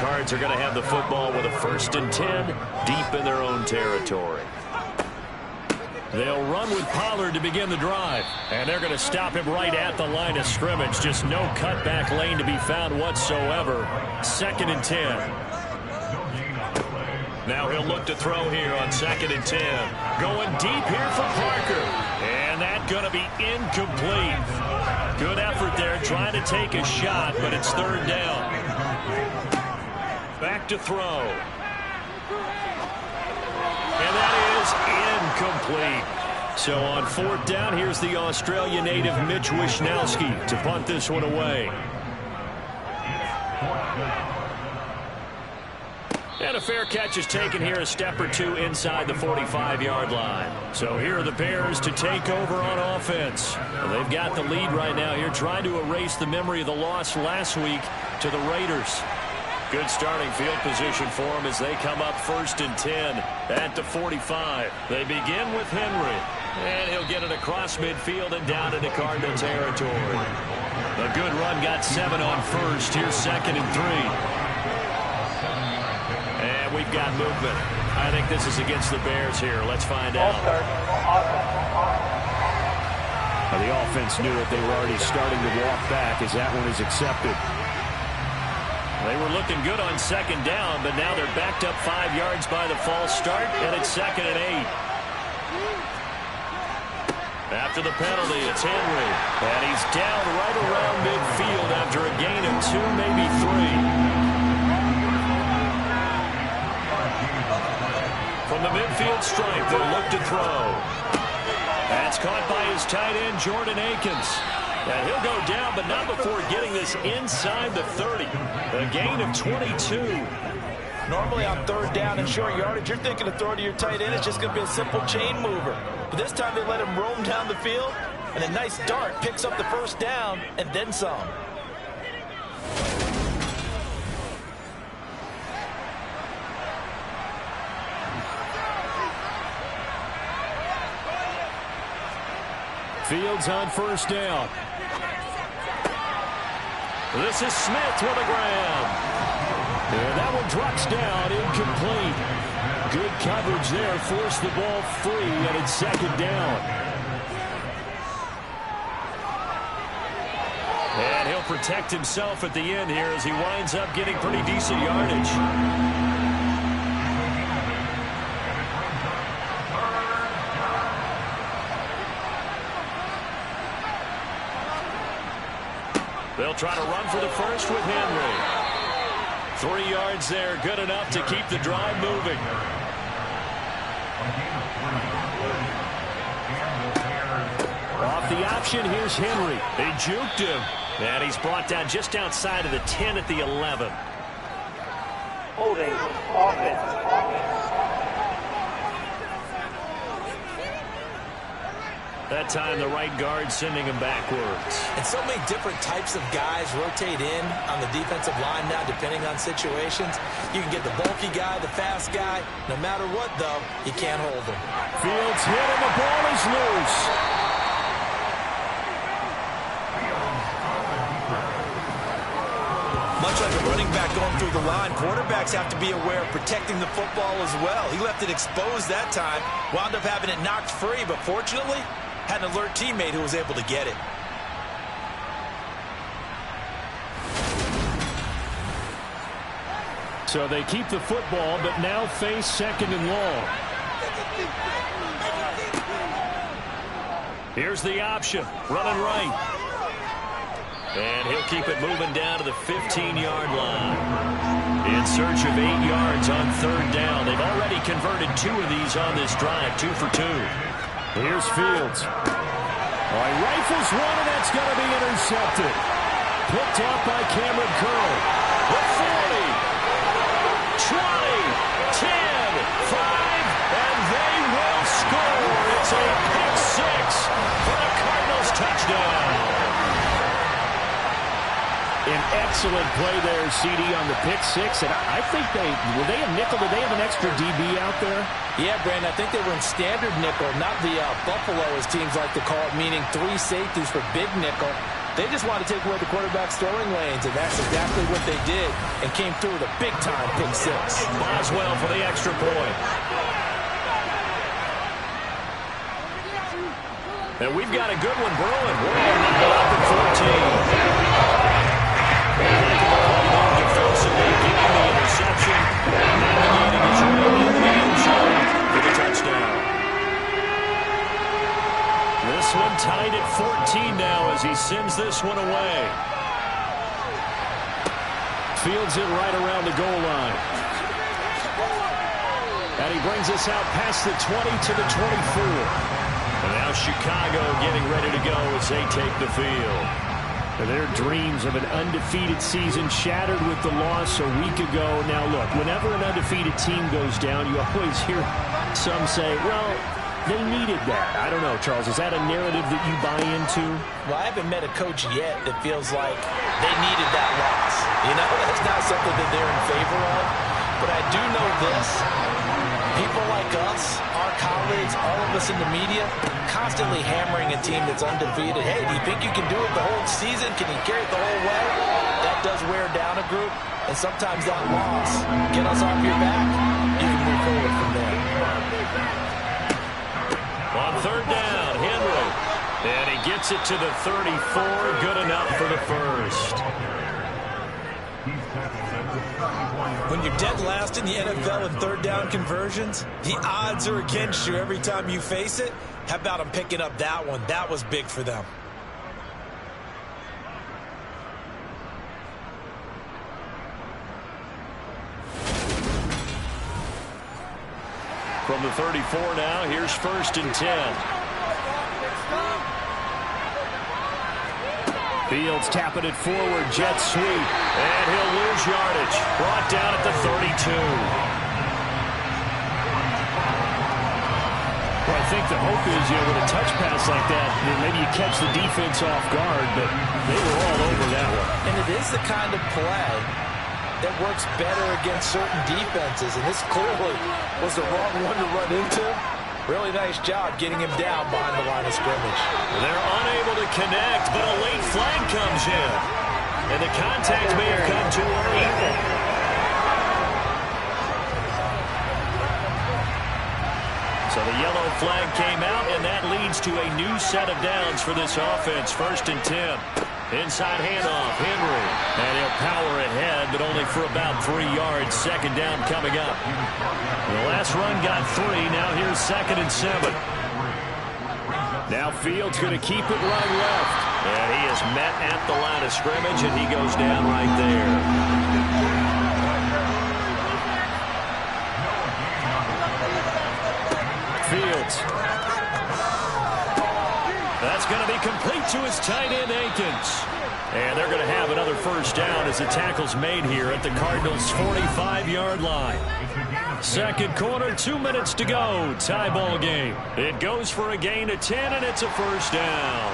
Cards are going to have the football with a 1st and 10 deep in their own territory. They'll run with Pollard to begin the drive. And they're going to stop him right at the line of scrimmage. Just no cutback lane to be found whatsoever. 2nd and 10. Now he'll look to throw here on 2nd and 10. Going deep here for Parker. And that's going to be incomplete. Good effort there trying to take a shot, but it's 3rd down. Back to throw. And that is incomplete. So on 4th down, here's the Australia native Mitch Wishnowsky to punt this one away. And a fair catch is taken here, a step or two inside the 45-yard line. So here are the Bears to take over on offense. Well, they've got the lead right now here, trying to erase the memory of the loss last week to the Raiders. Good starting field position for them as they come up 1st and 10 at the 45. They begin with Henry, and he'll get it across midfield and down into Cardinal territory. A good run got 7 on 1st. Here's 2nd and 3. And we've got movement. I think this is against the Bears here. Let's find out. The offense knew it. They were already starting to walk back as that one is accepted. They were looking good on 2nd down, but now they're backed up 5 yards by the false start, and it's 2nd and 8. After the penalty, it's Henry. And he's down right around midfield after a gain of 2, maybe 3. From the midfield stripe, they'll look to throw. That's caught by his tight end, Jordan Akins. And he'll go down, but not before getting this inside the 30. A gain of 22. Normally on 3rd down and short yardage, you're thinking of throwing to your tight end. It's just going to be a simple chain mover. But this time they let him roam down the field, and a nice dart picks up the 1st down and then some. Fields on 1st down. This is Smith with a grab. And that one drops down, incomplete. Good coverage there, forced the ball free, and it's 2nd down. And he'll protect himself at the end here as he winds up getting pretty decent yardage. They'll try to run for the 1st with Henry. 3 yards there, good enough to keep the drive moving. Off the option, here's Henry. They juked him. And he's brought down just outside of the 10 at the 11. Holding offense. That time, the right guard sending him backwards. And so many different types of guys rotate in on the defensive line now, depending on situations. You can get the bulky guy, the fast guy. No matter what, though, you can't hold him. Fields hit, and the ball is loose. Much like a running back going through the line, quarterbacks have to be aware of protecting the football as well. He left it exposed that time, wound up having it knocked free, but fortunately, had an alert teammate who was able to get it. So they keep the football, but now face 2nd and long. Here's the option, running right. And he'll keep it moving down to the 15-yard line. In search of 8 yards on 3rd down. They've already converted 2 of these on this drive, 2 for 2. Here's Fields. All right, rifles one, and that's going to be intercepted. Picked off by Cameron Curl. The 40, 20, 10, 5, and they will score. It's a pick 6 for the Cardinals touchdown. An excellent play there, CD, on the pick 6. And I think were they a nickel? Did they have an extra DB out there? Yeah, Brandon, I think they were in standard nickel, not the Buffalo, as teams like to call it, meaning 3 safeties for big nickel. They just want to take away the quarterback's throwing lanes, and that's exactly what they did, and came through with a big-time pick six. Boswell for the extra point. And we've got a good one brewing. We're all up at 14. Defensively, getting the interception, navigating his way into the end zone for the touchdown. This one tied at 14 now as he sends this one away. Fields it right around the goal line. And he brings us out past the 20 to the 24. And now Chicago getting ready to go as they take the field. Their dreams of an undefeated season shattered with the loss a week ago. Now, look, whenever an undefeated team goes down, you always hear some say, well, they needed that. I don't know, Charles. Is that a narrative that you buy into? Well, I haven't met a coach yet that feels like they needed that loss. You know, that's not something that they're in favor of. But I do know this. People like us, our colleagues, all of us in the media, constantly hammering a team that's undefeated. Hey, do you think you can do it the whole season? Can you carry it the whole way? That does wear down a group, and sometimes that loss, get us off your back, you can move forward from there. On third down, Henry. And he gets it to the 34. Good enough for the first. When you're dead last in the NFL in third down conversions, the odds are against you every time you face it. How about them picking up that one? That was big for them. From the 34 now, here's first and 10. Fields tapping it forward, jet sweep, and he'll lose yardage. Brought down at the 32. Well, I think the hope is, with a touch pass like that, maybe you catch the defense off guard, but they were all over that one. And it is the kind of play that works better against certain defenses, and this clearly was the wrong one to run into. Really nice job getting him down behind the line of scrimmage. They're unable to connect, but a late flag comes in. And the contact may have come too early. So the yellow flag came out, and that leads to a new set of downs for this offense. First and 10. Inside handoff, Henry. And he'll power ahead, but only for about 3 yards. Second down coming up. The last run got 3. Now here's second and 7. Now Fields going to keep it running left. And he is met at the line of scrimmage, and he goes down right there. Fields. That's going to be complete to his tight end, Akins. And they're going to have another first down as the tackle's made here at the Cardinals' 45-yard line. Second quarter, 2 minutes to go. Tie ball game. It goes for a gain of 10, and it's a first down.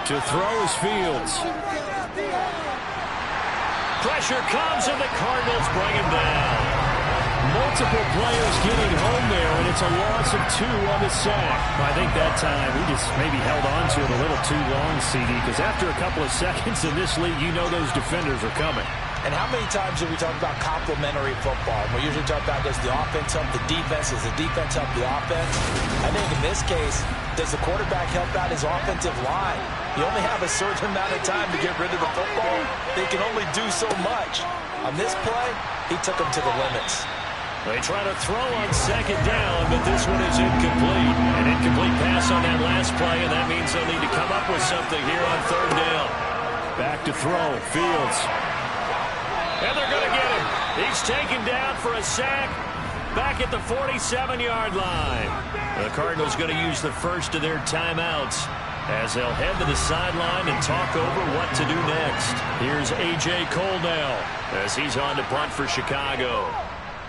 To throw is Fields. Pressure comes, and the Cardinals bring him down. Multiple players getting home there, and it's a loss of 2 on the sack. I think that time we just maybe held on to it a little too long, CD, because after a couple of seconds in this league, you know those defenders are coming. And how many times do we talk about complementary football? We usually talk about, does the offense help the defense? Does the defense help the offense? I think in this case, does the quarterback help out his offensive line? You only have a certain amount of time to get rid of the football. They can only do so much. On this play, he took them to the limits. They try to throw on second down, but this one is incomplete. An incomplete pass on that last play, and that means they'll need to come up with something here on third down. Back to throw, Fields. And they're going to get him. He's taken down for a sack back at the 47-yard line. The Cardinals going to use the first of their timeouts as they'll head to the sideline and talk over what to do next. Here's A.J. Cole now as he's on to punt for Chicago.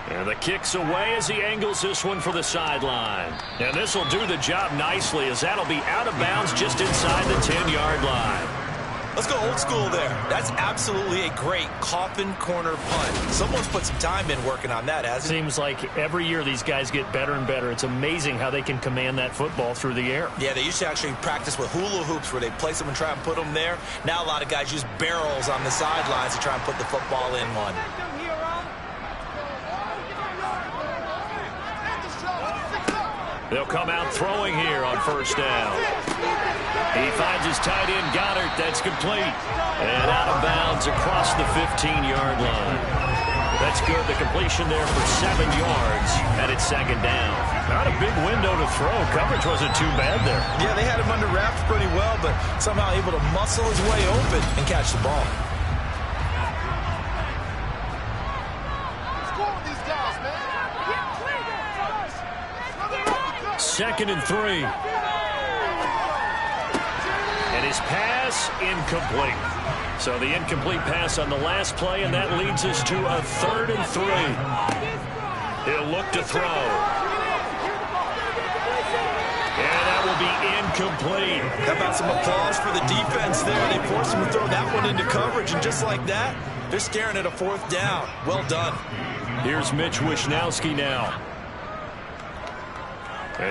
And the kick's away as he angles this one for the sideline. And this will do the job nicely as that'll be out of bounds just inside the 10-yard line. Let's go old school there. That's absolutely a great coffin corner punt. Someone's put some time in working on that, hasn't it? Seems like every year these guys get better and better. It's amazing how they can command that football through the air. Yeah, they used to actually practice with hula hoops where they place them and try and put them there. Now a lot of guys use barrels on the sidelines to try and put the football in one. They'll come out throwing here on first down. He finds his tight end, Goddard. That's complete. And out of bounds across the 15-yard line. That's good. The completion there for 7 yards, and it's second down. Not a big window to throw. Coverage wasn't too bad there. Yeah, they had him under wraps pretty well, but somehow able to muscle his way open and catch the ball. Second and 3. And his pass incomplete. So the incomplete pass on the last play, and that leads us to a 3rd and 3. He'll look to throw. And that will be incomplete. How about some applause for the defense there? They forced him to throw that one into coverage, and just like that, they're staring at a 4th down. Well done. Here's Mitch Wishnowski now.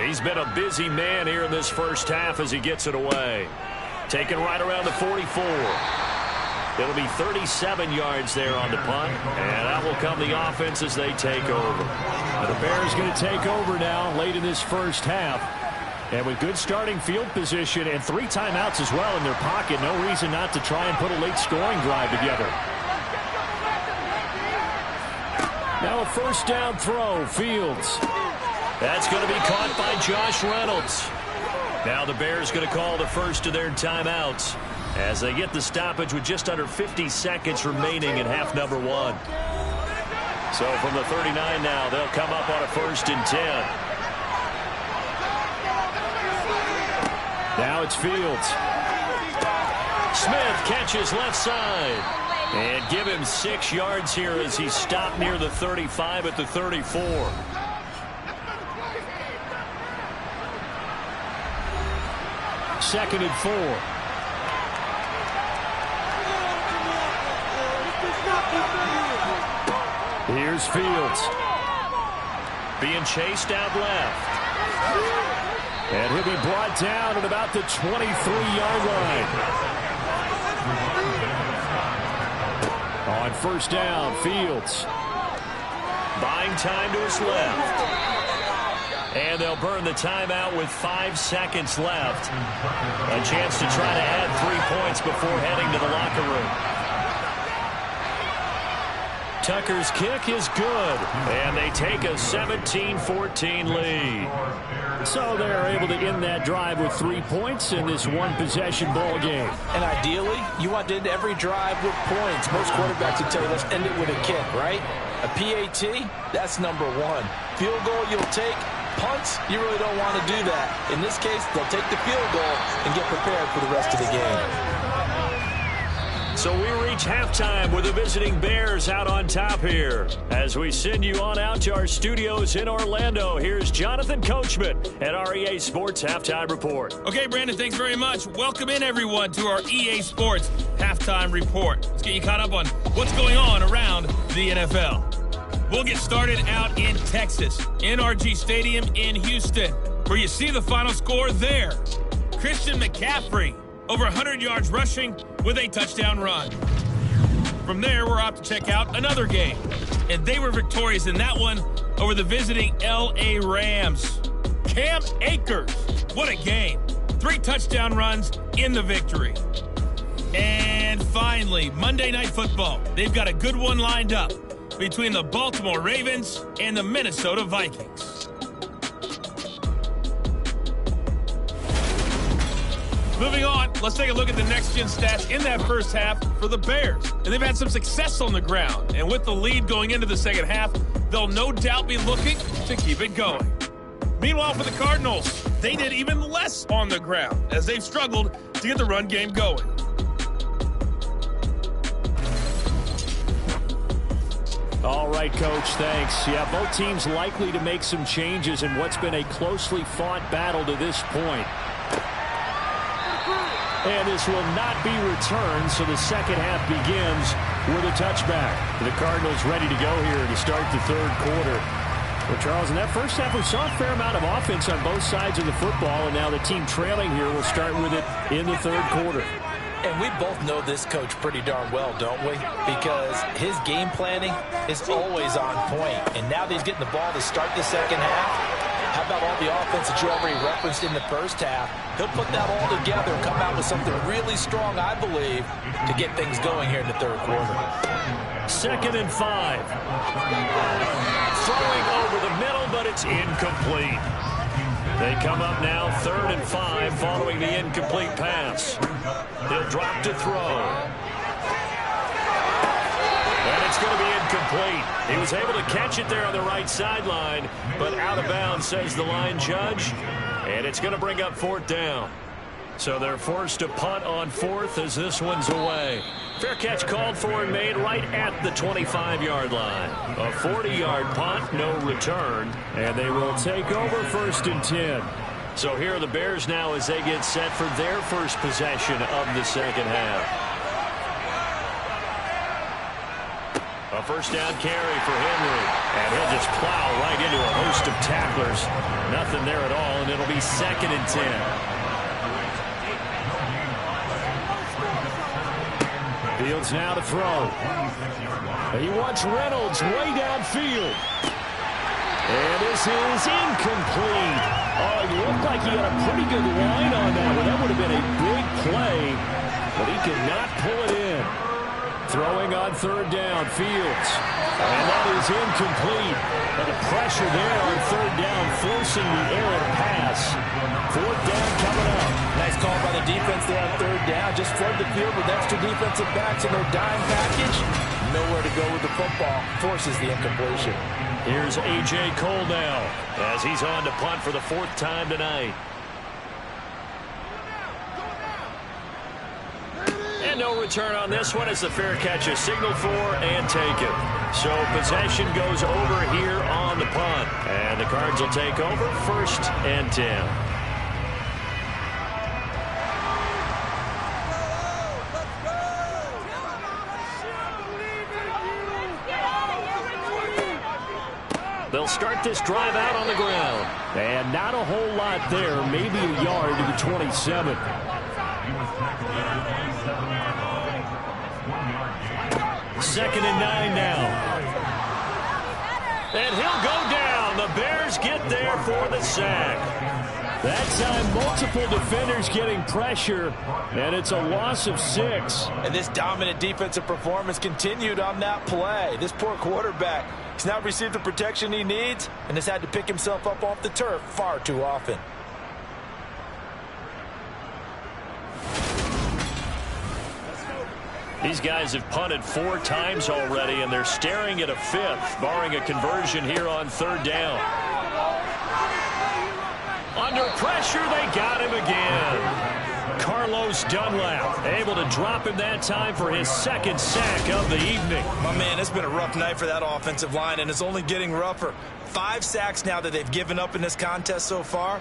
He's been a busy man here in this first half as he gets it away. Taken right around the 44. It'll be 37 yards there on the punt, and that will come the offense as they take over. The Bears going to take over now late in this first half. And with good starting field position and 3 timeouts as well in their pocket, no reason not to try and put a late scoring drive together. Now a first down throw, Fields. That's going to be caught by Josh Reynolds. Now the Bears going to call the first of their timeouts as they get the stoppage with just under 50 seconds remaining in half number 1. So from the 39 now, they'll come up on a 1st and 10. Now it's Fields. Smith catches left side. And give him 6 yards here as he stopped near the 35 at the 34. Second and 4. Here's Fields. Being chased out left. And he'll be brought down at about the 23-yard line. On first down, Fields. Buying time to his left. And they'll burn the timeout with 5 seconds left. A chance to try to add 3 points before heading to the locker room. Tucker's kick is good. And they take a 17-14 lead. So they're able to end that drive with 3 points in this one-possession ball game. And ideally, you want to end every drive with points. Most quarterbacks would tell you, let's end it with a kick, right? A PAT, that's number 1. Field goal you'll take. Punts, you really don't want to do that. In this case, they'll take the field goal and get prepared for the rest of the game. So we reach halftime with the visiting Bears out on top here. As we send you on out to our studios in Orlando, here's Jonathan Coachman at our EA Sports Halftime Report. Okay, Brandon, thanks very much. Welcome in, everyone, to our EA Sports Halftime Report. Let's get you caught up on what's going on around the NFL. We'll get started out in Texas, NRG Stadium in Houston, where you see the final score there. Christian McCaffrey, over 100 yards rushing with a touchdown run. From there, we're off to check out another game, and they were victorious in that one over the visiting L.A. Rams. Cam Akers, what a game. 3 touchdown runs in the victory. And finally, Monday Night Football. They've got a good one lined up between the Baltimore Ravens and the Minnesota Vikings. Moving on, let's take a look at the next-gen stats in that first half for the Bears. And they've had some success on the ground. And with the lead going into the second half, they'll no doubt be looking to keep it going. Meanwhile, for the Cardinals, they did even less on the ground as they've struggled to get the run game going. All right, Coach, thanks. Yeah, both teams likely to make some changes in what's been a closely fought battle to this point. And this will not be returned, so the second half begins with a touchback. The Cardinals ready to go here to start the third quarter. Well, Charles, in that first half, we saw a fair amount of offense on both sides of the football, and now the team trailing here will start with it in the third quarter. And we both know this coach pretty darn well, don't we? Because his game planning is always on point. And now that he's getting the ball to start the second half, how about all the offense that you already referenced in the first half? He'll put that all together and come out with something really strong, I believe, to get things going here in the third quarter. 2nd and 5. Throwing over the middle, but it's incomplete. They come up now 3rd and 5 following the incomplete pass. He'll drop to throw. And it's going to be incomplete. He was able to catch it there on the right sideline, but out of bounds, says the line judge. And it's going to bring up 4th down. So they're forced to punt on 4th as this one's away. Fair catch called for and made right at the 25-yard line. A 40-yard punt, no return, and they will take over 1st and 10. So here are the Bears now as they get set for their first possession of the second half. A first down carry for Henry, and he'll just plow right into a host of tacklers. Nothing there at all, and it'll be 2nd and 10. Fields now to throw. He wants Reynolds way downfield. And this is incomplete. Oh, he looked like he had a pretty good line on that one. That would have been a big play, but he could not pull it in. Throwing on 3rd down, Fields. And that is incomplete. And the pressure there on 3rd down, forcing the errant pass. 4th down coming up. Nice call by the defense there on 3rd down. Just flood the field with extra defensive backs in their dime package. Nowhere to go with the football. Forces the incompletion. Here's A.J. Cole now as he's on to punt for the 4th time tonight. And no return on this one as the fair catch is signaled for and taken. So possession goes over here on the punt. And the Cards will take over 1st and 10. They'll start this drive out on the ground. And not a whole lot there. Maybe a yard to the 27. 2nd and 9 now. And he'll go down. The Bears get there for the sack. That time, multiple defenders getting pressure, and it's a loss of 6. And this dominant defensive performance continued on that play. This poor quarterback has not received the protection he needs and has had to pick himself up off the turf far too often. These guys have punted 4 times already, and they're staring at a 5th, barring a conversion here on 3rd down. Under pressure, they got him again. Carlos Dunlap able to drop him that time for his 2nd sack of the evening. My man, it's been a rough night for that offensive line, and it's only getting rougher. 5 sacks now that they've given up in this contest so far.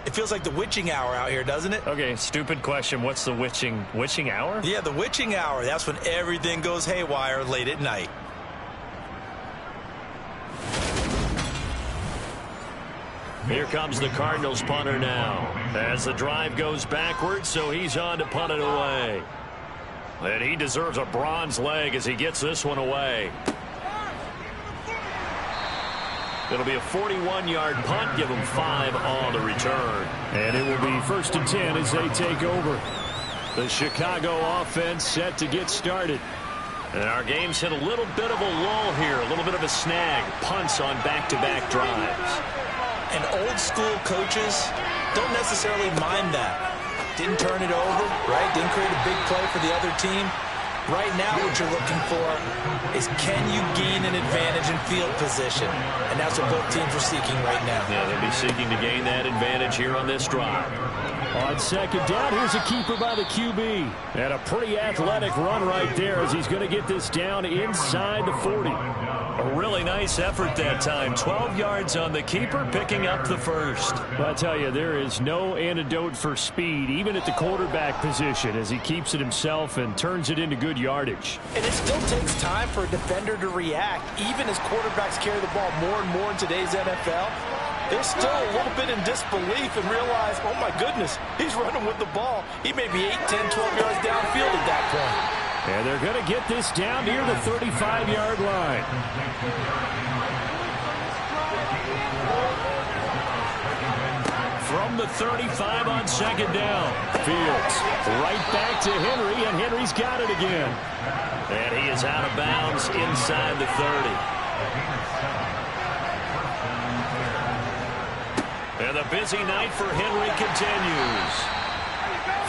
It feels like the witching hour out here, doesn't it? Okay, stupid question. What's the witching hour? Yeah, the witching hour. That's when everything goes haywire late at night. Here comes the Cardinals punter now as the drive goes backwards, so he's on to punt it away. And he deserves a bronze leg as he gets this one away. It'll be a 41-yard punt, give them 5 on the return. And it will be 1st and 10 as they take over. The Chicago offense set to get started. And our game's hit a little bit of a lull here, a little bit of a snag. Punts on back-to-back drives. And old-school coaches don't necessarily mind that. Didn't turn it over, right? Didn't create a big play for the other team. Right now, what you're looking for is can you gain an advantage in field position? And that's what both teams are seeking right now. Yeah, they'll be seeking to gain that advantage here on this drive. On second down, here's a keeper by the QB. And a pretty athletic run right there as he's going to get this down inside the 40. A really nice effort that time. 12 yards on the keeper, picking up the first. I tell you, there is no antidote for speed, even at the quarterback position, as he keeps it himself and turns it into good yardage. And it still takes time for a defender to react. Even as quarterbacks carry the ball more and more in today's NFL, they're still a little bit in disbelief and realize, oh my goodness, he's running with the ball. He may be 8, 10, 12 yards downfield at that point. And they're going to get this down near the 35-yard line. From the 35 on second down. Fields right back to Henry, and Henry's got it again. And he is out of bounds inside the 30. And the busy night for Henry continues.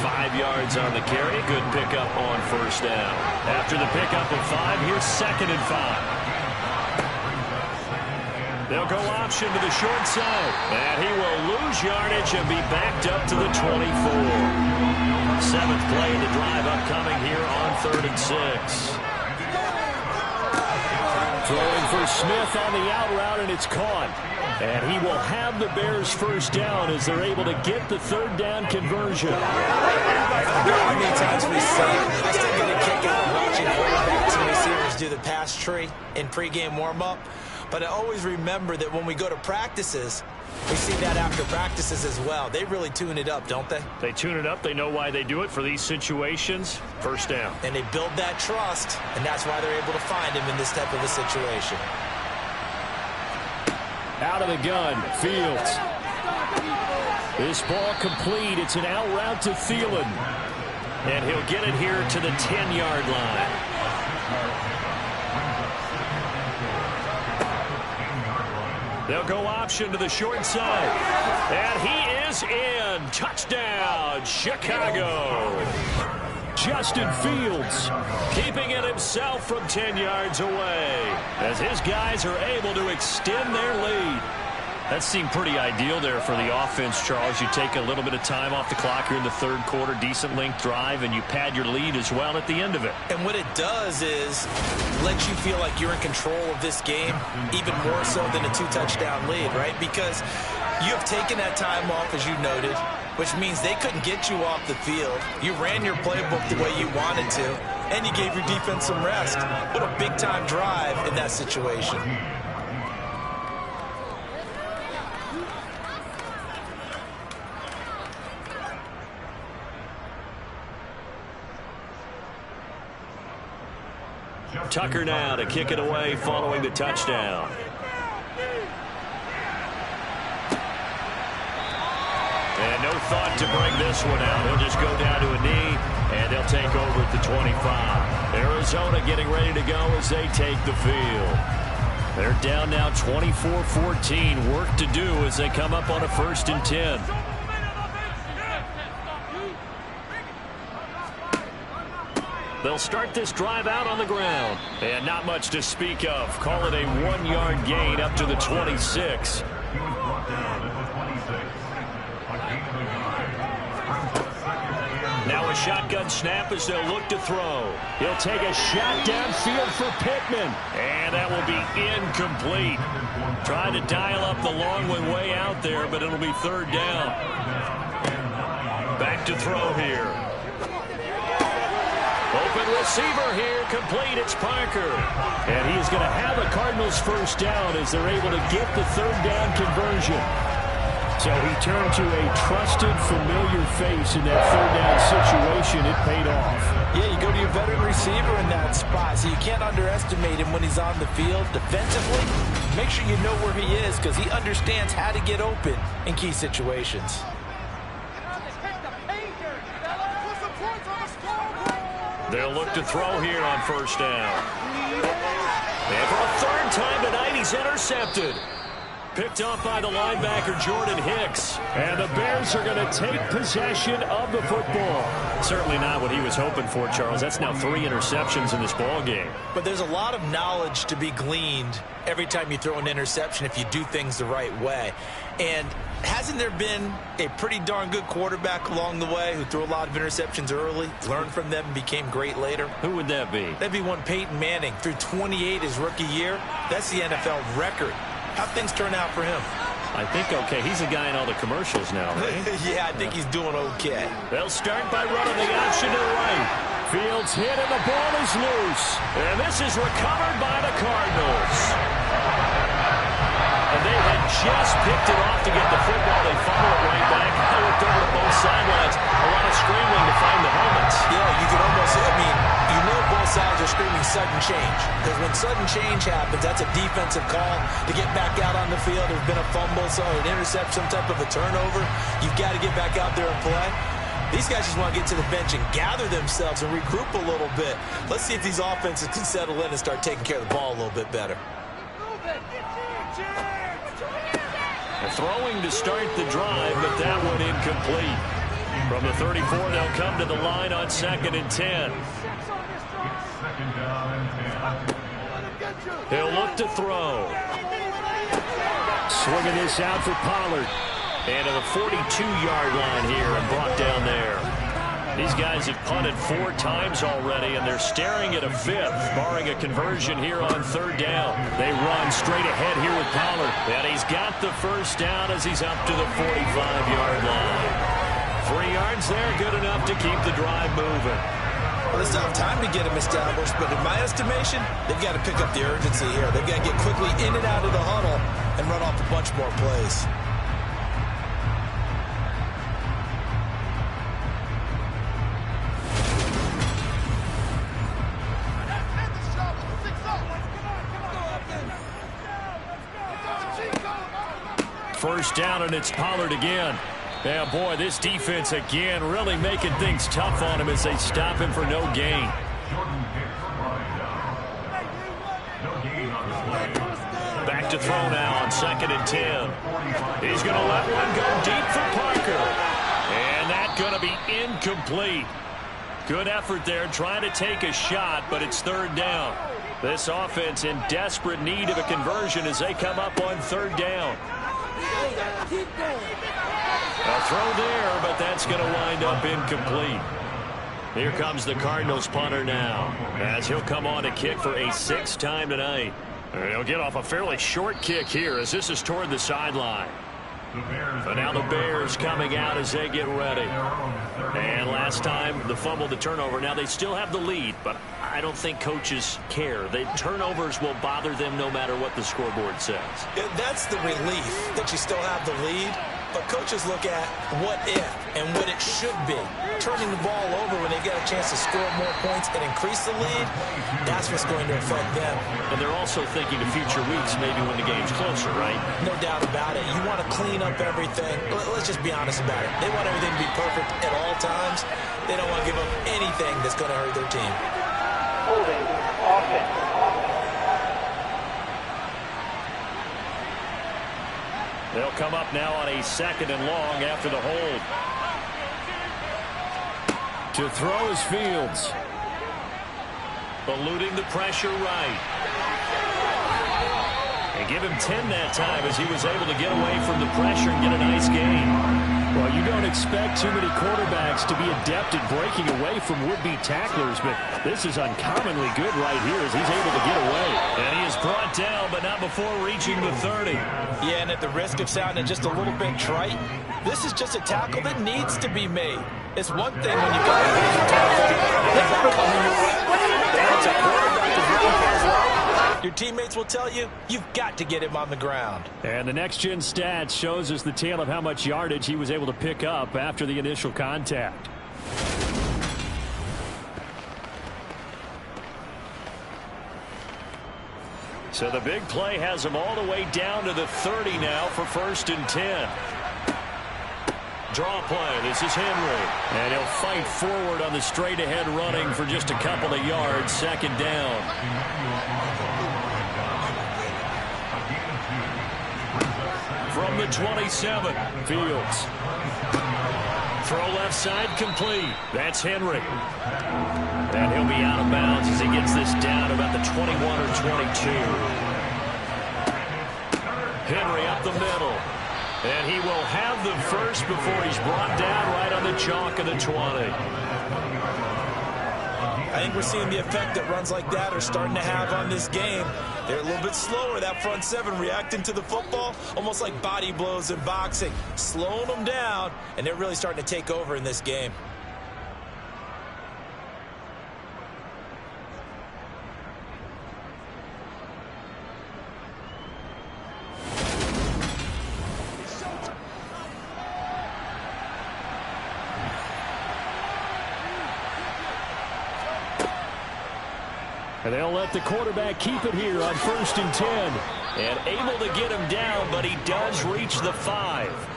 5 yards on the carry. Good pickup on first down. After the pickup of 5, here's 2nd and 5. They'll go option to the short side. And he will lose yardage and be backed up to the 24. 7th play of the drive upcoming here on 3rd and 6. Throwing for Smith on the out route, and it's caught. And he will have the Bears first down as they're able to get the 3rd down conversion. How many times we say, I still get a kick out of watching quarterbacks and receivers do the pass tree in pregame warm-up. But I always remember that when we go to practices, we see that after practices as well. They really tune it up, don't they? They tune it up. They know why they do it for these situations. First down. And they build that trust, and that's why they're able to find him in this type of a situation. Out of the gun, Fields. This ball complete. It's an out route to Thielen. And he'll get it here to the 10-yard line. They'll go option to the short side. And he is in. Touchdown, Chicago. Justin Fields keeping it himself from 10 yards away as his guys are able to extend their lead. That seemed pretty ideal there for the offense, Charles. You take a little bit of time off the clock here in the 3rd quarter, decent length drive, and you pad your lead as well at the end of it. And what it does is let you feel like you're in control of this game, even more so than a 2-touchdown lead, right? Because you have taken that time off, as you noted, which means they couldn't get you off the field. You ran your playbook the way you wanted to, and you gave your defense some rest. What a big-time drive in that situation. Tucker now to kick it away following the touchdown. And no thought to bring this one out. He'll just go down to a knee, and they'll take over at the 25. Arizona getting ready to go as they take the field. They're down now 24-14. Work to do as they come up on a 1st and 10. They'll start this drive out on the ground. And not much to speak of. Call it a 1-yard gain up to the 26. Now a shotgun snap as they'll look to throw. He'll take a shot downfield for Pittman. And that will be incomplete. Trying to dial up the long one way out there, but it'll be 3rd down. Back to throw here. Open receiver here, complete. It's Parker. And he is going to have the Cardinals first down as they're able to get the 3rd down conversion. So he turned to a trusted, familiar face in that 3rd down situation. It paid off. Yeah, you go to your veteran receiver in that spot, so you can't underestimate him when he's on the field. Defensively, make sure you know where he is because he understands how to get open in key situations. They'll look to throw here on first down. And for a 3rd time tonight, he's intercepted. Picked off by the linebacker, Jordan Hicks. And the Bears are going to take possession of the football. Certainly not what he was hoping for, Charles. That's now 3 interceptions in this ball game. But there's a lot of knowledge to be gleaned every time you throw an interception if you do things the right way. And Hasn't there been a pretty darn good quarterback along the way who threw a lot of interceptions early, learned from them, and became great later? Who would that be? That'd be one Peyton Manning. Threw 28 his rookie year. That's the NFL record. How'd things turn out for him? I think okay. He's a guy in all the commercials now, right? Yeah, I think he's doing okay. They'll start by running the option to the right. Fields hit and the ball is loose. And this is recovered by the Cardinals. And they had just picked it off to get the football. They follow it right back. They looked over to both sidelines. A lot of scrambling to find the helmets. Yeah, you can almost, you know both sides are screaming sudden change. Because when sudden change happens, that's a defensive call to get back out on the field. There's been a fumble, so an interception, some type of a turnover. You've got to get back out there and play. These guys just want to get to the bench and gather themselves and regroup a little bit. Let's see if these offenses can settle in and start taking care of the ball a little bit better. Throwing to start the drive, but that one incomplete. From the 34, they'll come to the line on 2nd and 10. He'll look to throw. Swinging this out for Pollard. And to the 42-yard line here and brought down there. These guys have punted 4 times already, and they're staring at a 5th, barring a conversion here on 3rd down. They run straight ahead here with Pollard. And he's got the first down as he's up to the 45-yard line. 3 yards there, good enough to keep the drive moving. Well, they still have time to get him established, but in my estimation, they've got to pick up the urgency here. They've got to get quickly in and out of the huddle and run off a bunch more plays. First down, and it's Pollard again. Yeah, boy, this defense again really making things tough on him as they stop him for no gain. Back to throw now on 2nd and 10. He's going to let one go deep for Parker. And that's going to be incomplete. Good effort there, trying to take a shot, but it's 3rd down. This offense in desperate need of a conversion as they come up on 3rd down. A throw there, but that's going to wind up incomplete. Here comes the Cardinals punter now, as he'll come on to kick for a 6th time tonight. And he'll get off a fairly short kick here as this is toward the sideline. But now the Bears coming out as they get ready. And last time, the fumble, the turnover. Now they still have the lead, but I don't think coaches care. The turnovers will bother them no matter what the scoreboard says. That's the relief that you still have the lead. But coaches look at what if and what it should be. Turning the ball over when they get a chance to score more points and increase the lead, that's what's going to affect them. And they're also thinking of future weeks, maybe when the game's closer, right? No doubt about it. You want to clean up everything. Let's just be honest about it. They want everything to be perfect at all times. They don't want to give up anything that's going to hurt their team. Holding offense. They'll come up now on a 2nd and long after the hold. To throw is Fields. Eluding the pressure right. And give him 10 that time as he was able to get away from the pressure and get a nice gain. Well, you don't expect too many quarterbacks to be adept at breaking away from would-be tacklers, but this is uncommonly good right here as he's able to get away. And he is brought down, but not before reaching the 30. Yeah, and at the risk of sounding just a little bit trite, this is just a tackle that needs to be made. It's one thing when you got a tackle that's a quarterback is running for his life. Your teammates will tell you, you've got to get him on the ground. And the next-gen stats shows us the tale of how much yardage he was able to pick up after the initial contact. So the big play has him all the way down to the 30 now for 1st and 10. Draw play. This is Henry. And he'll fight forward on the straight-ahead running for just a couple of yards. 2nd down. From the 27, Fields. Throw left side complete. That's Henry. And he'll be out of bounds as he gets this down about the 21 or 22. Henry up the middle. And he will have the first before he's brought down right on the chalk of the 20. I think we're seeing the effect that runs like that are starting to have on this game. They're a little bit slower, that front seven, reacting to the football, almost like body blows in boxing, slowing them down, and they're really starting to take over in this game. And they'll let the quarterback keep it here on 1st and 10. And able to get him down, but he does reach the 5.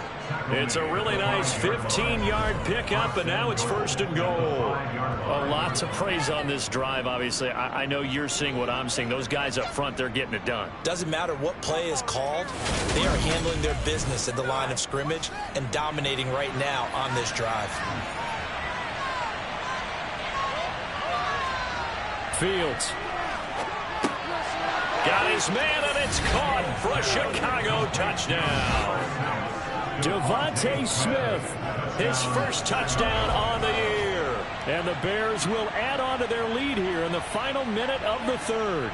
It's a really nice 15-yard pickup, and now it's 1st and goal. A lot to praise on this drive, obviously. I know you're seeing what I'm seeing. Those guys up front, they're getting it done. Doesn't matter what play is called. They are handling their business at the line of scrimmage and dominating right now on this drive. Fields. Got his man, and it's caught for a Chicago touchdown. Devontae Smith, his first touchdown on the year. And the Bears will add on to their lead here in the final minute of the third.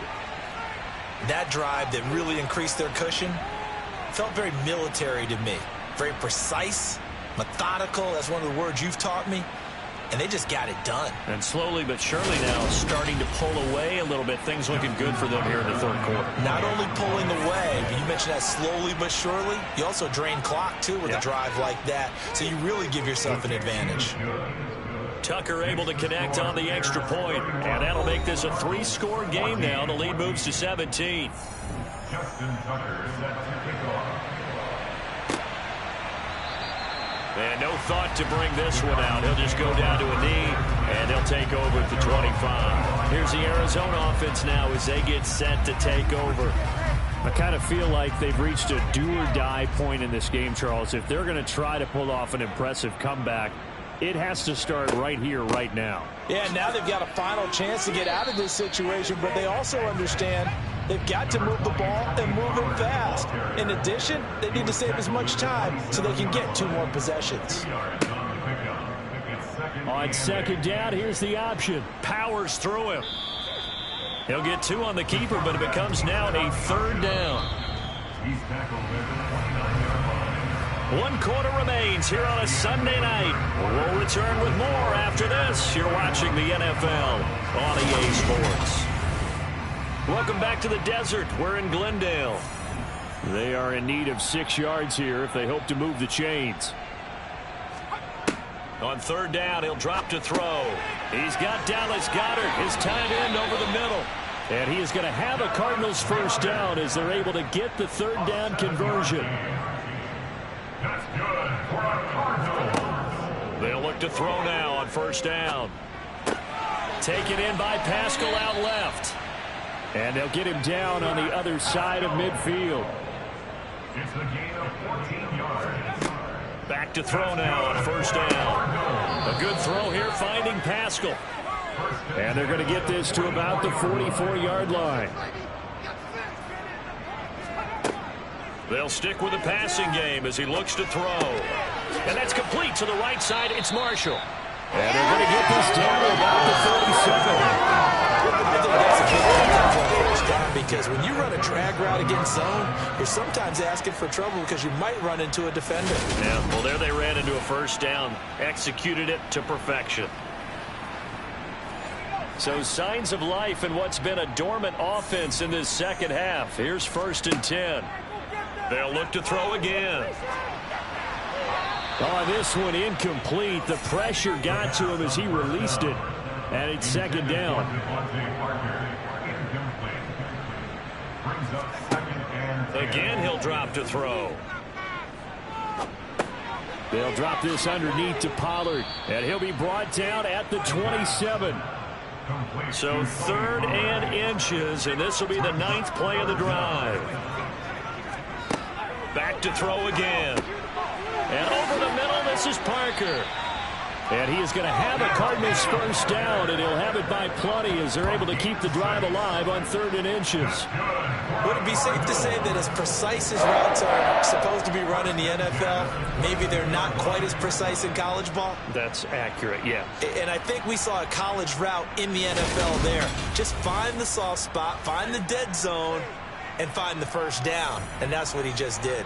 That drive that really increased their cushion felt very military to me. Very precise, methodical. That's one of the words you've taught me. And they just got it done. And slowly but surely now starting to pull away a little bit. Things looking good for them here in the third quarter. Not only pulling away, but you mentioned that slowly but surely. You also drain clock, too, with a drive like that. So you really give yourself an advantage. Tucker able to connect on the extra point. And that'll make this a 3-score game now. The lead moves to 17. Justin Tucker set to kick off. And no thought to bring this one out. He'll just go down to a knee, and he'll take over at the 25. Here's the Arizona offense now as they get set to take over. I kind of feel like they've reached a do-or-die point in this game, Charles. If they're going to try to pull off an impressive comeback, it has to start right here, right now. Yeah, now they've got a final chance to get out of this situation, but they also understand they've got to move the ball and move it fast. In addition, they need to save as much time so they can get 2 more possessions. On 2nd down, here's the option. Powers through him. He'll get 2 on the keeper, but it becomes now a 3rd down. He's tackled at the 29-yard line. 1 quarter remains here on a Sunday night. We'll return with more after this. You're watching the NFL on EA Sports. Welcome back to the desert. We're in Glendale. They are in need of 6 yards here if they hope to move the chains. On 3rd down, he'll drop to throw. He's got Dallas Goedert, his tight end, over the middle. And he is going to have a Cardinals first down as they're able to get the 3rd down conversion. That's good for a Cardinals. They'll look to throw now on 1st down. Taken in by Pascal out left. And they'll get him down on the other side of midfield. It's a gain of 14 yards. Back to throw now on 1st down. A good throw here finding Pascal. And they're going to get this to about the 44-yard line. They'll stick with the passing game as he looks to throw. And that's complete to the right side. It's Marshall. And they're going to get this down to about the 47. I think that's a big impact on 1st down because when you run a drag route against zone, you're sometimes asking for trouble because you might run into a defender. Yeah, well, there they ran into a 1st down. Executed it to perfection. So signs of life in what's been a dormant offense in this 2nd half. Here's 1st and 10. They'll look to throw again. Oh, this one incomplete. The pressure got to him as he released it. And it's 2nd down. Again, he'll drop to throw. They'll drop this underneath to Pollard. And he'll be brought down at the 27. So 3rd and inches, and this will be the 9th play of the drive. Back to throw again. And over the middle, this is Parker. And he is going to have a Cardinals first down, and he'll have it by plenty as they're able to keep the drive alive on 3rd and inches. Would it be safe to say that as precise as routes are supposed to be run in the NFL, maybe they're not quite as precise in college ball? That's accurate, yeah. And I think we saw a college route in the NFL there. Just find the soft spot, find the dead zone, and find the first down. And that's what he just did.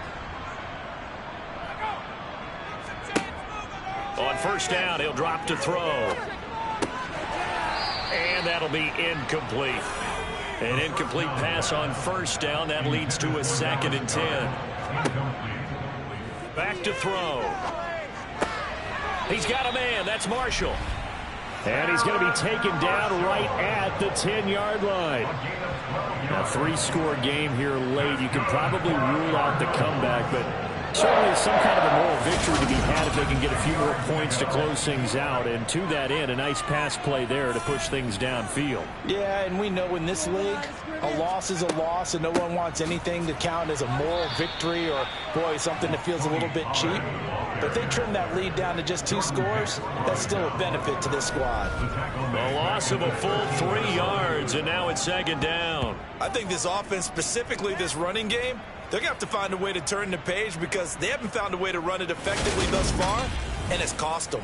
On first down, he'll drop to throw. And that'll be incomplete. An incomplete pass on first down. That leads to a 2nd and 10. Back to throw. He's got a man. That's Marshall. And he's going to be taken down right at the 10-yard line. A 3-score game here late. You can probably rule out the comeback, but certainly some kind of a moral victory to be had if they can get a few more points to close things out. And to that end, a nice pass play there to push things downfield. Yeah, and we know in this league, a loss is a loss, and no one wants anything to count as a moral victory or, boy, something that feels a little bit cheap. But if they trim that lead down to just 2 scores, that's still a benefit to this squad. A loss of a full 3 yards, and now it's 2nd down. I think this offense, specifically this running game, they're going to have to find a way to turn the page because they haven't found a way to run it effectively thus far, and it's cost them.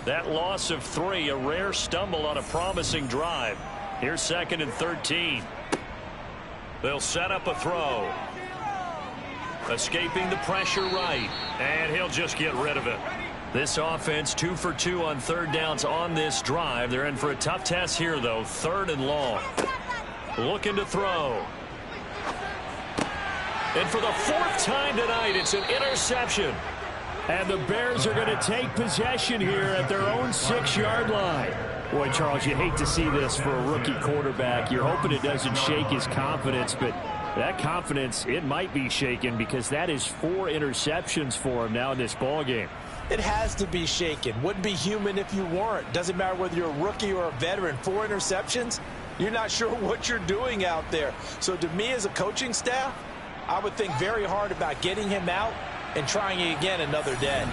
That loss of 3, a rare stumble on a promising drive. Here's 2nd and 13. They'll set up a throw. Escaping the pressure right, and he'll just get rid of it. This offense 2 for 2 on 3rd downs on this drive. They're in for a tough test here, though. 3rd and long. Looking to throw. And for the 4th time tonight, it's an interception. And the Bears are going to take possession here at their own 6-yard line. Boy, Charles, you hate to see this for a rookie quarterback. You're hoping it doesn't shake his confidence, but that confidence, it might be shaken because that is 4 interceptions for him now in this ballgame. It has to be shaken. Wouldn't be human if you weren't. Doesn't matter whether you're a rookie or a veteran. 4 interceptions, you're not sure what you're doing out there. So to me as a coaching staff, I would think very hard about getting him out and trying it again another day.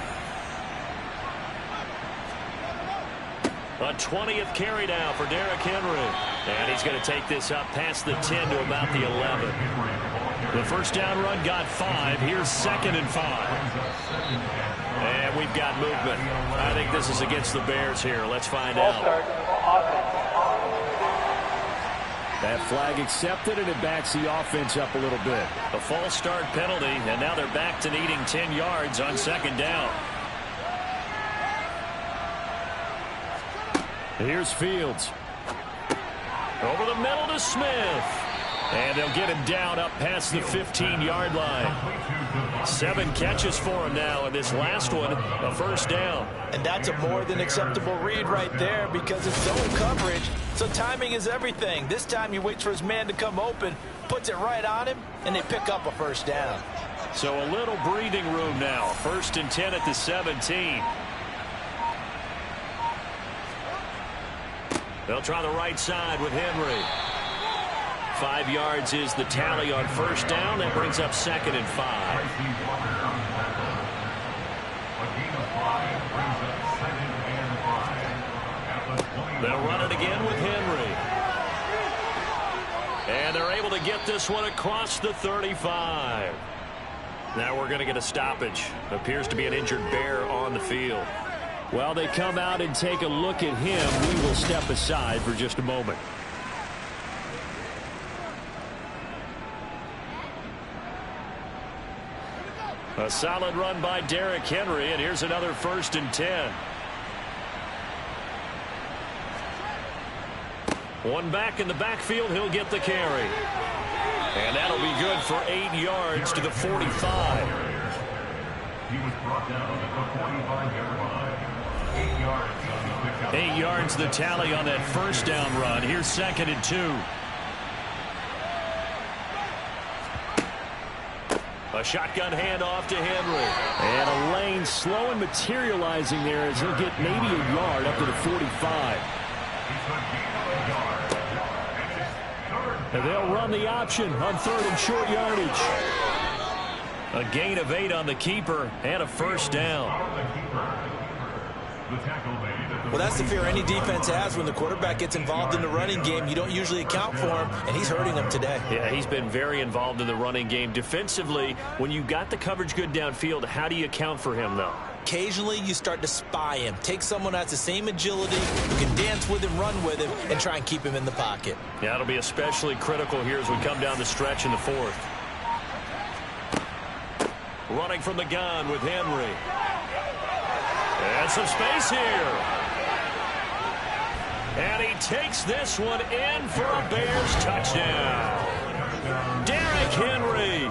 A 20th carry now for Derrick Henry. And he's going to take this up past the 10 to about the 11. The first down run got 5. Here's 2nd and 5. And we've got movement. I think this is against the Bears here. Let's find out. That flag accepted, and it backs the offense up a little bit. A false start penalty, and now they're back to needing 10 yards on 2nd down. Here's Fields. Over the middle to Smith. And they'll get him down up past the 15-yard line. 7 catches for him now, and this last one, a first down. And that's a more than acceptable read right there because it's zone coverage, so timing is everything. This time he waits for his man to come open, puts it right on him, and they pick up a first down. So a little breathing room now. 1st and 10 at the 17. They'll try the right side with Henry. 5 yards is the tally on first down. That brings up 2nd and 5. They'll run it again with Henry. And they're able to get this one across the 35. Now we're going to get a stoppage. Appears to be an injured Bear on the field. While they come out and take a look at him, we will step aside for just a moment. A solid run by Derrick Henry, and here's another 1st and 10. One back in the backfield, he'll get the carry. And that'll be good for 8 yards to the 45. He was brought down at the 45-yard line. 8 yards on the pickup. 8 yards the tally on that first down run. Here's 2nd and 2. A shotgun handoff to Henry. And a lane slow and materializing there as he'll get maybe a yard up to the 45. And they'll run the option on 3rd and short yardage. A gain of 8 on the keeper and a first down. The tackle made at the Well, that's the fear any defense has when the quarterback gets involved in the running game. You don't usually account for him, and he's hurting them today. Yeah, he's been very involved in the running game. Defensively, when you got the coverage good downfield, how do you account for him, though? Occasionally, you start to spy him. Take someone who has the same agility, who can dance with him, run with him, and try and keep him in the pocket. Yeah, it'll be especially critical here as we come down the stretch in the fourth. Running from the gun with Henry. And some space here. And he takes this one in for a Bears touchdown. Derrick Henry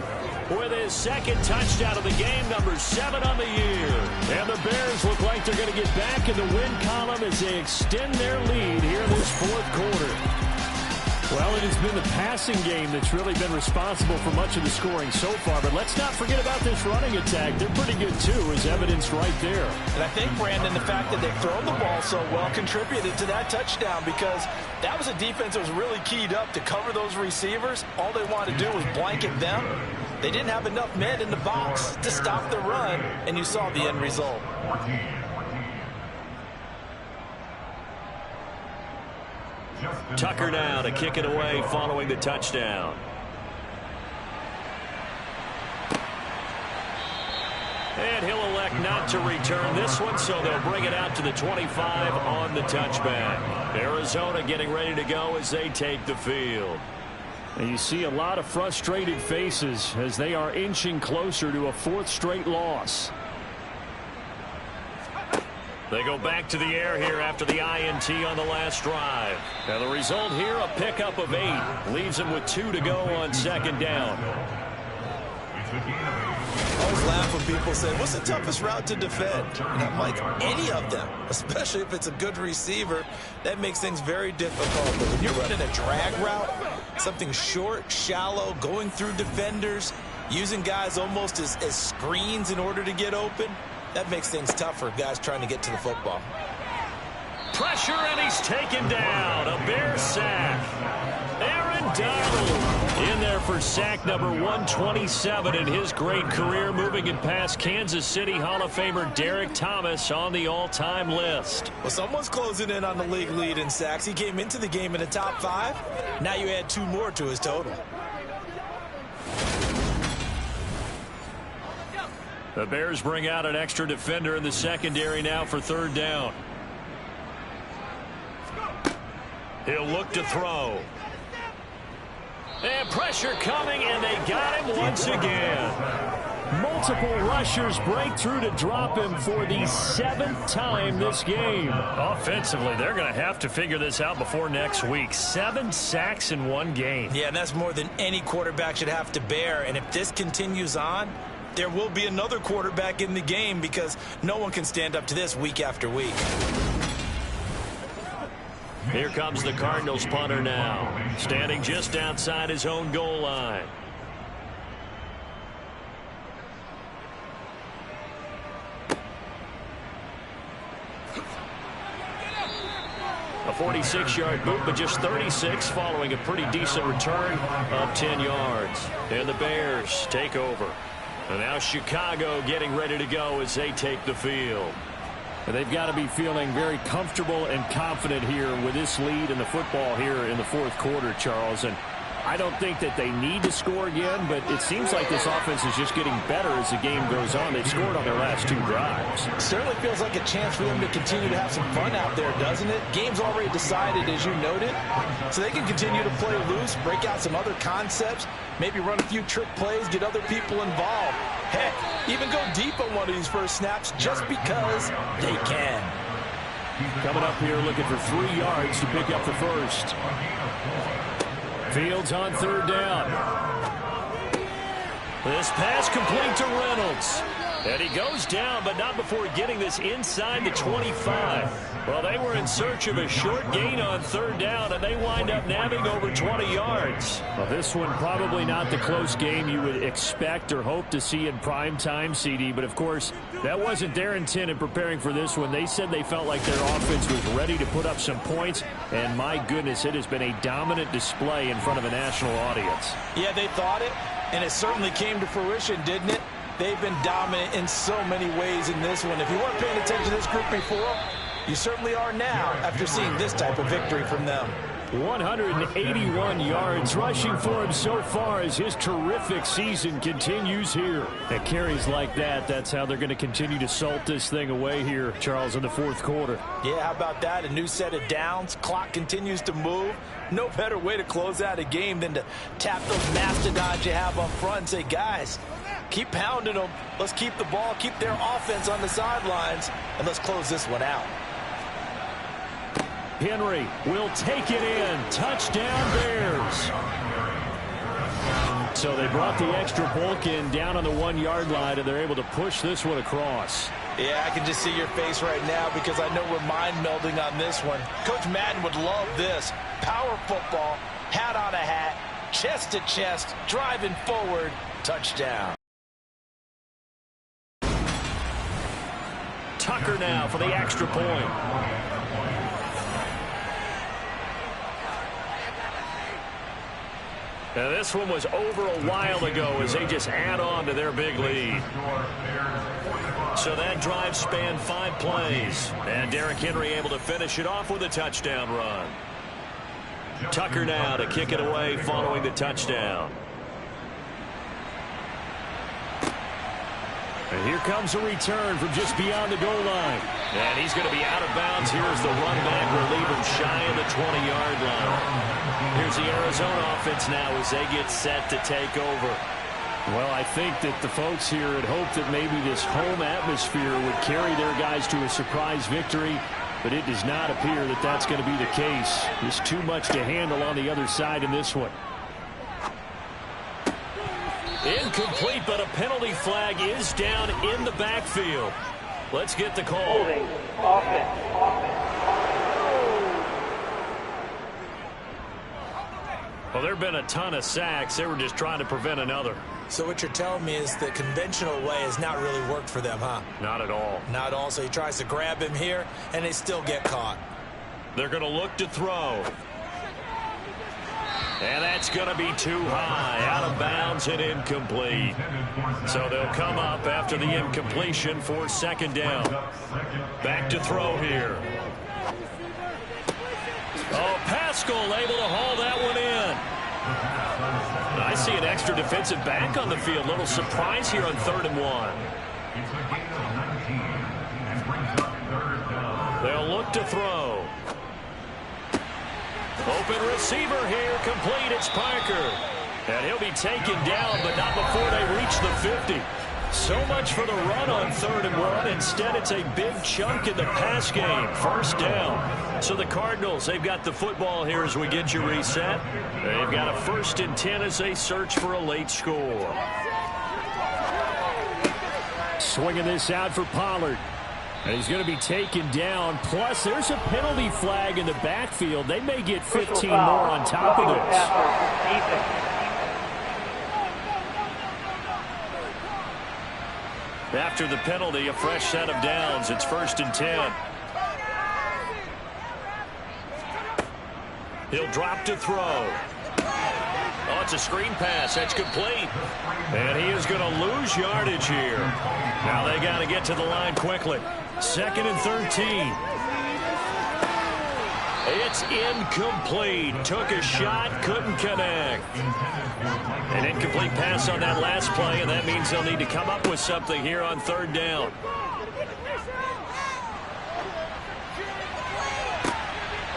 with his second touchdown of the game, number 7 on the year. And the Bears look like they're going to get back in the win column as they extend their lead here in this fourth quarter. Well, it has been the passing game that's really been responsible for much of the scoring so far. But let's not forget about this running attack. They're pretty good, too, as evidenced right there. And I think, Brandon, the fact that they've thrown the ball so well contributed to that touchdown, because that was a defense that was really keyed up to cover those receivers. All they wanted to do was blanket them. They didn't have enough men in the box to stop the run, and you saw the end result. 14. Tucker now to kick it away following the touchdown. And he'll elect not to return this one, so they'll bring it out to the 25 on the touchback. Arizona getting ready to go as they take the field. And you see a lot of frustrated faces as they are inching closer to a 4th straight loss. They go back to the air here after the INT on the last drive. Now the result here, a pickup of 8. Leaves them with 2 to go on second down. I always laugh when people say, what's the toughest route to defend? And I'm like, any of them, especially if it's a good receiver. That makes things very difficult. But when you're running a drag route, something short, shallow, going through defenders, using guys almost as screens in order to get open, that makes things tough for guys trying to get to the football. Pressure, and he's taken down. A Bear sack. Aaron Donald in there for sack number 127 in his great career, moving it past Kansas City Hall of Famer Derek Thomas on the all-time list. Well, someone's closing in on the league lead in sacks. He came into the game in the top 5. Now you add 2 more to his total. The Bears bring out an extra defender in the secondary now for 3rd down. He'll look to throw. And pressure coming, and they got him once again. Multiple rushers break through to drop him for the 7th time this game. Offensively, they're going to have to figure this out before next week. 7 sacks in one game. Yeah, and that's more than any quarterback should have to bear. And if this continues on, there will be another quarterback in the game, because no one can stand up to this week after week. Here comes the Cardinals punter now, standing just outside his own goal line. A 46-yard boot, but just 36 following a pretty decent return of 10 yards. And the Bears take over. And now Chicago getting ready to go as they take the field. They've got to be feeling very comfortable and confident here with this lead in the football here in the 4th quarter, Charles. And I don't think that they need to score again, but it seems like this offense is just getting better as the game goes on. They've scored on their last 2 drives. Certainly feels like a chance for them to continue to have some fun out there, doesn't it? Game's already decided, as you noted, so they can continue to play loose, break out some other concepts, maybe run a few trick plays, get other people involved. Heck, even go deep on one of these first snaps just because they can. Coming up here looking for 3 yards to pick up the first. Fields on 3rd down. This pass complete to Reynolds. And he goes down, but not before getting this inside the 25. Well, they were in search of a short gain on 3rd down, and they wind up nabbing over 20 yards. Well, this one probably not the close game you would expect or hope to see in prime time, CD. But, of course, that wasn't their intent in preparing for this one. They said they felt like their offense was ready to put up some points. And, my goodness, it has been a dominant display in front of a national audience. Yeah, they thought it, and it certainly came to fruition, didn't it? They've been dominant in so many ways in this one. If you weren't paying attention to this group before, you certainly are now after seeing this type of victory from them. 181 yards rushing for him so far as his terrific season continues here. At carries like that, that's how they're going to continue to salt this thing away here, Charles, in the fourth quarter. Yeah, how about that? A new set of downs. Clock continues to move. No better way to close out a game than to tap those mastodons you have up front and say, guys, keep pounding them. Let's keep the ball, keep their offense on the sidelines, and let's close this one out. Henry will take it in. Touchdown, Bears. So they brought the extra bulk in down on the 1-yard line, and they're able to push this one across. Yeah, I can just see your face right now because I know we're mind melding on this one. Coach Madden would love this. Power football, hat on a hat, chest to chest, driving forward, touchdown. Tucker now for the extra point. Now this one was over a while ago as they just add on to their big lead. So that drive spanned 5 plays. And Derrick Henry able to finish it off with a touchdown run. Tucker now to kick it away following the touchdown. And here comes a return from just beyond the goal line. And he's going to be out of bounds. Here's the run back. We'll leave him shy of the 20-yard line. Here's the Arizona offense now as they get set to take over. Well, I think that the folks here had hoped that maybe this home atmosphere would carry their guys to a surprise victory, but it does not appear that that's going to be the case. There's too much to handle on the other side in this one. Incomplete, but a penalty flag is down in the backfield. Let's get the call. Holding. Offense. Well, there have been a ton of sacks. They were just trying to prevent another. So what you're telling me is the conventional way has not really worked for them, huh? Not at all. Not at all. So he tries to grab him here, and they still get caught. They're going to look to throw. And that's going to be too high, out of bounds and incomplete. So they'll come up after the incompletion for second down. Back to throw here. Oh, Pascal able to haul that one in. I see an extra defensive back on the field. Little surprise here on 3rd and 1. They'll look to throw. Open receiver here, complete. It's Parker. And he'll be taken down, but not before they reach the 50. So much for the run on 3rd and 1. Instead, it's a big chunk in the pass game. First down. So the Cardinals, they've got the football here as we get you reset. They've got a 1st and 10 as they search for a late score. Swinging this out for Pollard. And he's going to be taken down. Plus, there's a penalty flag in the backfield. They may get 15 more on top of this. After the penalty, a fresh set of downs. It's 1st and 10. He'll drop to throw. Oh, it's a screen pass. That's complete. And he is going to lose yardage here. Now they got to get to the line quickly. 2nd and 13. It's incomplete. Took a shot, couldn't connect. An incomplete pass on that last play, and that means they'll need to come up with something here on 3rd down.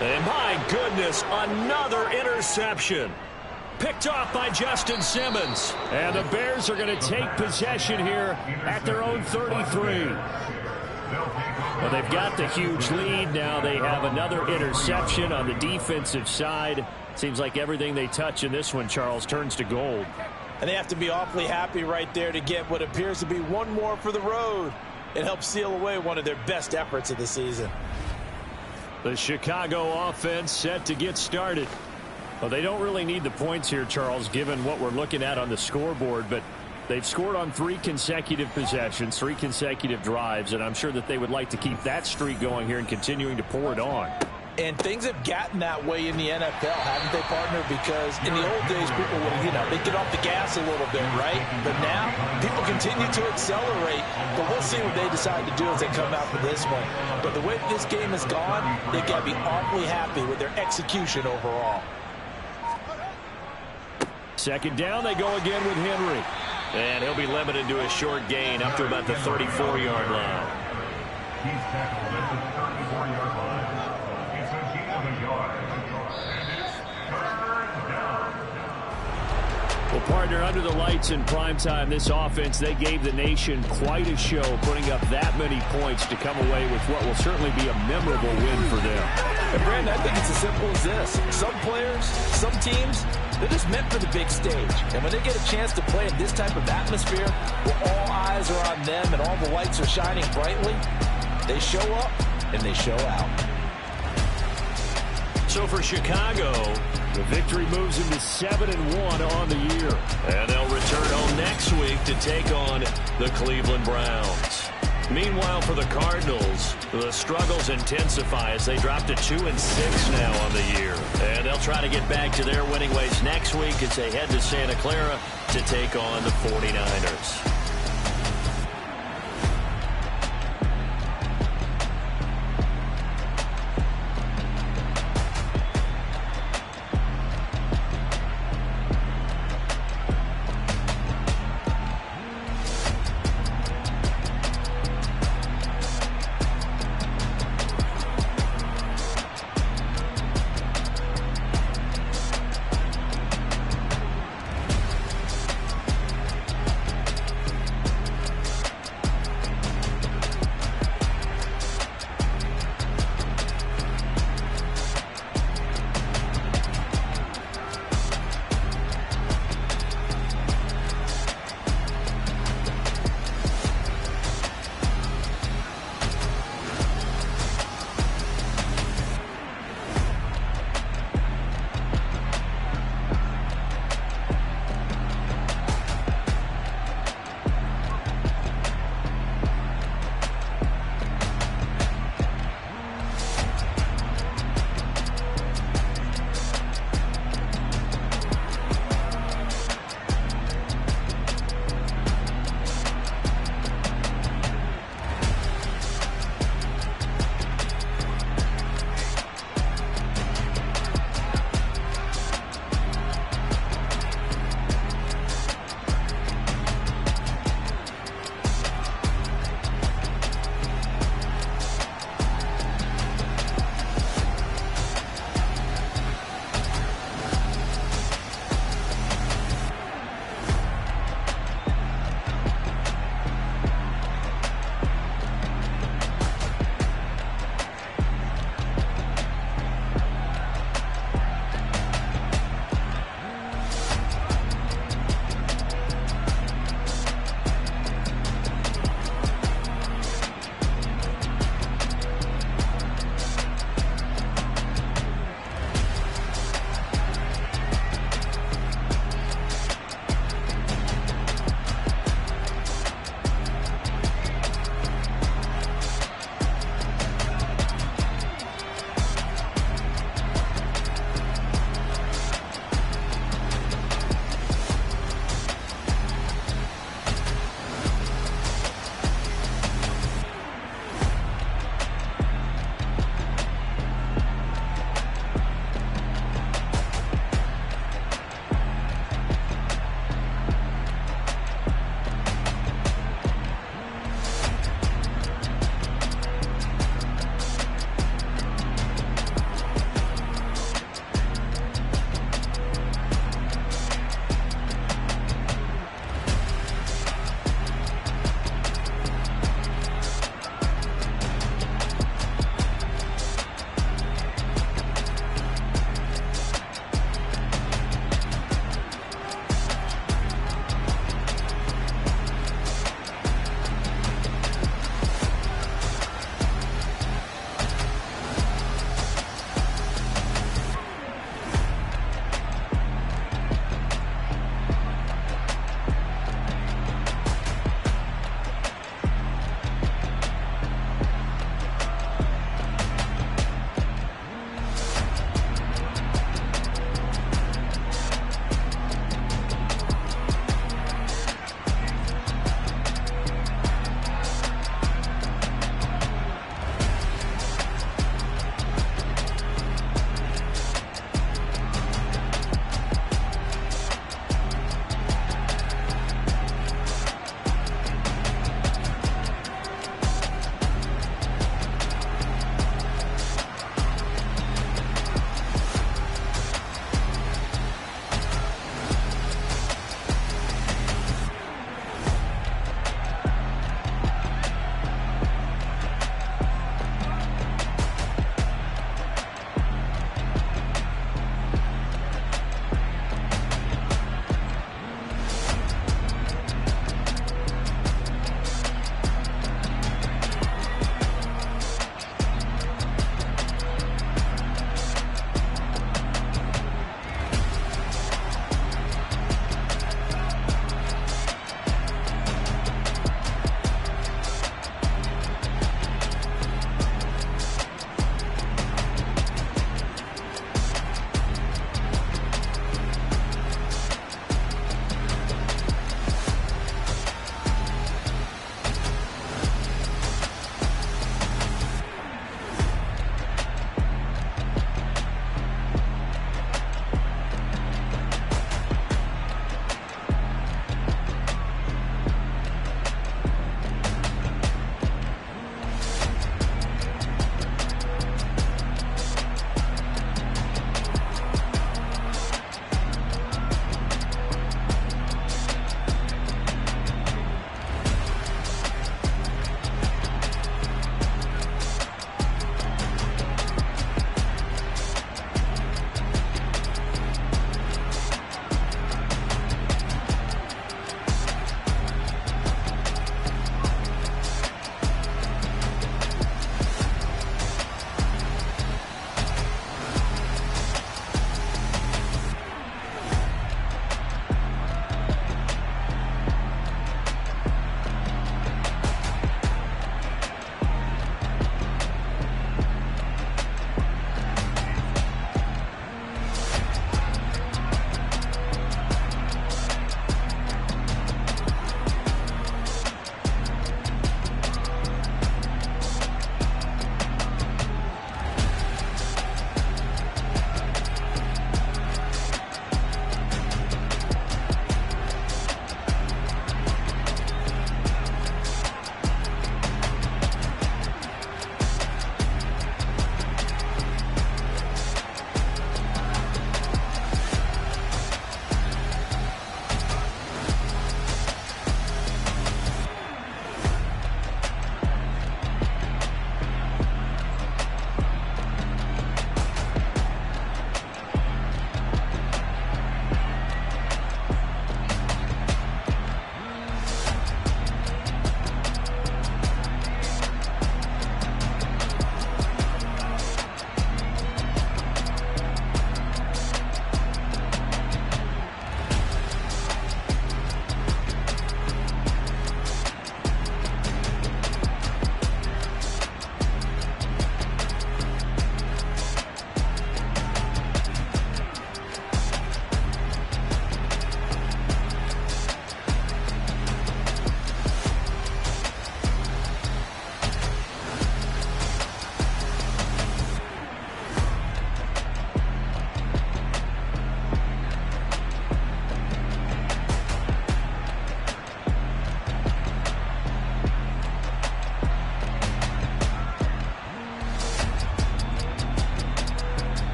And my goodness, another interception. Picked off by Justin Simmons. And the Bears are going to take possession here at their own 33. Well, they've got the huge lead. Now they have another interception on the defensive side. Seems like everything they touch in this one, Charles, turns to gold. And they have to be awfully happy right there to get what appears to be one more for the road. It helps seal away one of their best efforts of the season. The Chicago offense set to get started. Well, they don't really need the points here, Charles, given what we're looking at on the scoreboard, but they've scored on 3 consecutive possessions, 3 consecutive drives, and I'm sure that they would like to keep that streak going here and continuing to pour it on. And things have gotten that way in the NFL, haven't they, partner? Because in the old days, people would, they'd get off the gas a little bit, right? But now, people continue to accelerate. But we'll see what they decide to do as they come out for this one. But the way this game has gone, they've got to be awfully happy with their execution overall. Second down, they go again with Henry. And he'll be limited to a short gain up to about the 34-yard line. He's tackled at the 34-yard line. It's a gain of a yard. And it's third down. Well, partner, under the lights in primetime, this offense, they gave the nation quite a show, putting up that many points to come away with what will certainly be a memorable win for them. And Brandon, I think it's as simple as this. Some players, some teams, they're just meant for the big stage. And when they get a chance to play in this type of atmosphere, where all eyes are on them and all the lights are shining brightly, they show up and they show out. So for Chicago, the victory moves them to 7-1 on the year. And they'll return home next week to take on the Cleveland Browns. Meanwhile, for the Cardinals, the struggles intensify as they drop to 2-6 now on the year. And they'll try to get back to their winning ways next week as they head to Santa Clara to take on the 49ers.